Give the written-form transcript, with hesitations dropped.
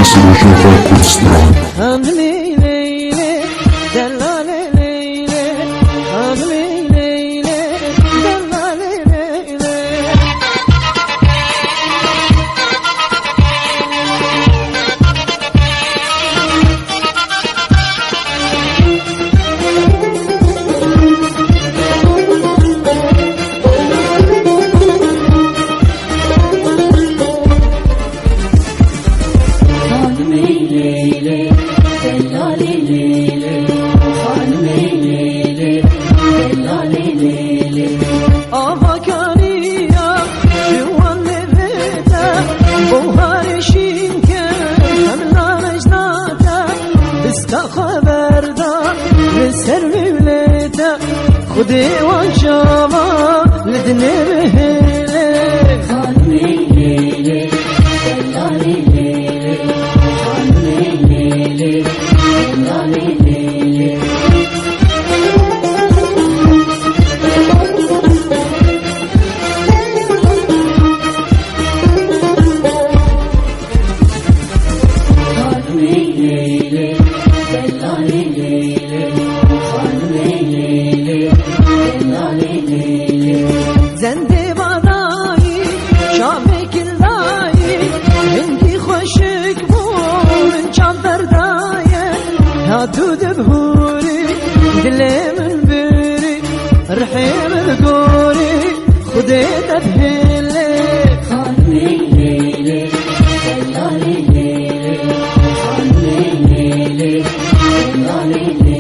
Sırıcı Kurdistan. Hamli leyle, delale leyle, hamli leyle, delale leyle. Leyle, delale leyle, hanime leyle, delale leyle. Avakaniya, juvan leveta, buharişin ke, hamla necnata, biska haberdar, liser mevleta, khudi wan şama, lidne mehele. Hanime leyle, delale leyle, hanime leyle, delale leyle. Hanime leyle, delale leyle, hanime leyle, delale leyle. زنده بادایی شامکل دایی هنگی خوشک بون چام بردایه نادود بهوری دلمن بری رحم بگوری خودی تبهله Hanime leyle, delale leyle, hanime leyle, delale leyle.